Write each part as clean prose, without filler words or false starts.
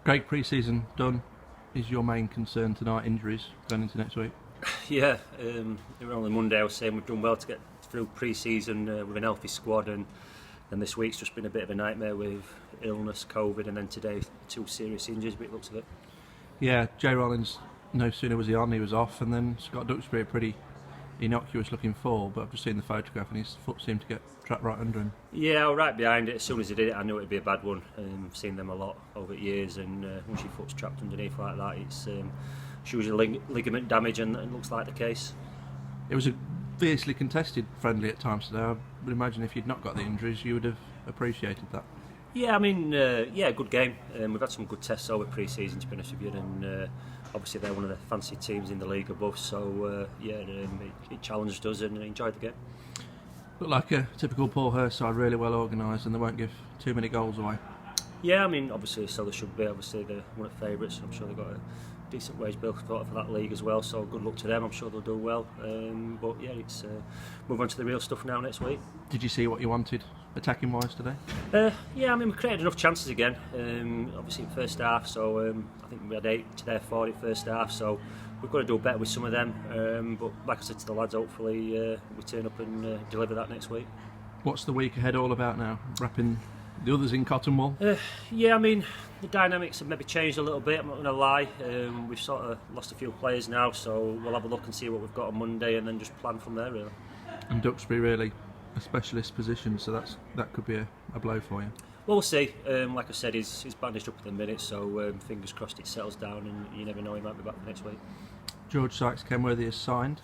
Great pre-season done. Is your main concern tonight injuries going into next week? Yeah, it was only Monday I was saying we've done well to get through pre-season with an healthy squad, and this week's just been a bit of a nightmare with illness, COVID, and then today 2 serious injuries, but it looks of it. Yeah, Jay Rollins, no sooner was he on, he was off, and then Scott Duxbury, a pretty innocuous looking fall, but I've just seen the photograph and his foot seemed to get trapped right under him. Yeah, I was right behind it. As soon as he did it, I knew it'd be a bad one. I've seen them a lot over the years, and once your foot's trapped underneath like that, it's usually ligament damage, and it looks like the case. It was a fiercely contested friendly at times today. I would imagine if you'd not got the injuries, you would have appreciated that. Yeah, I mean, good game. We've had some good tests over pre-season, to be honest with you, and obviously they're one of the fancy teams in the league above, so it challenged us and enjoyed the game. Looked like a typical Paul Hurst side, really well organised, and they won't give too many goals away. Yeah, I mean, obviously, so they should be. Obviously, they're one of the favourites. I'm sure they've got a decent wage bill for that league as well, so good luck to them. I'm sure they'll do well. But yeah, it's move on to the real stuff now next week. Did you see what you wanted attacking wise today? Yeah, I mean, we created enough chances again. Obviously in first half, so I think we had 8 to their 4 in first half, so we've got to do better with some of them. But like I said to the lads, hopefully we turn up and deliver that next week. What's the week ahead all about now? Wrapping the others in cotton wool? Yeah, I mean, the dynamics have maybe changed a little bit, I'm not going to lie. We've sort of lost a few players now, so we'll have a look and see what we've got on Monday and then just plan from there, really. And Duxbury really a specialist position, so that could be a blow for you. Well, we'll see. Like I said, he's bandaged up at the minute, so fingers crossed it settles down, and you never know, he might be back for next week. George Sykes-Kenworthy is signed.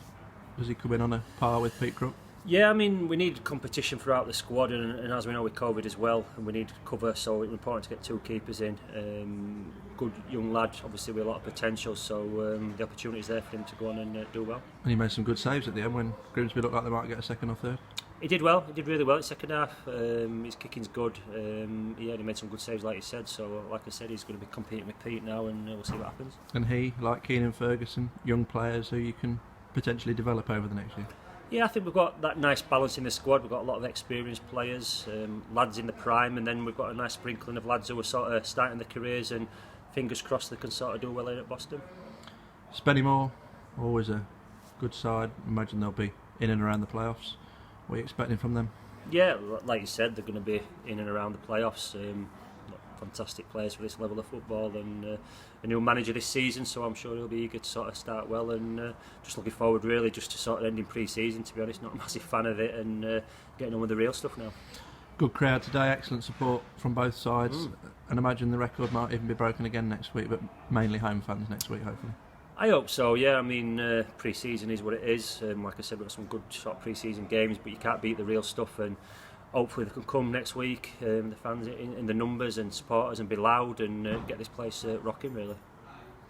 Does he come in on a par with Pete Crook? Yeah, I mean, we need competition throughout the squad, and as we know with COVID as well, and we need cover, so it's important to get 2 keepers in. Good young lad, obviously with a lot of potential, so the opportunity is there for him to go on and do well. And he made some good saves at the end when Grimsby looked like they might get a second or third. He did well, he did really well in the second half. His kicking's good. He made some good saves, like you said, so like I said, he's going to be competing with Pete now, and we'll see what happens. And he, like Keenan Ferguson, young players who you can potentially develop over the next year. Yeah, I think we've got that nice balance in the squad. We've got a lot of experienced players, lads in the prime, and then we've got a nice sprinkling of lads who are sort of starting their careers, and fingers crossed they can sort of do well here at Boston. Spennymoor, always a good side. Imagine they'll be in and around the playoffs. What are you expecting from them? Yeah, like you said, they're going to be in and around the playoffs. Fantastic players for this level of football, and a new manager this season, so I'm sure he'll be eager to sort of start well, and just looking forward really just to sort of ending pre-season, to be honest. Not a massive fan of it, and getting on with the real stuff now. Good crowd today, excellent support from both sides, and imagine the record might even be broken again next week, but mainly home fans next week hopefully. I hope so, yeah. I mean, pre-season is what it is. Like I said, we've got some good sort of pre-season games, but you can't beat the real stuff, and hopefully they can come next week, the fans in the numbers and supporters, and be loud and get this place rocking really.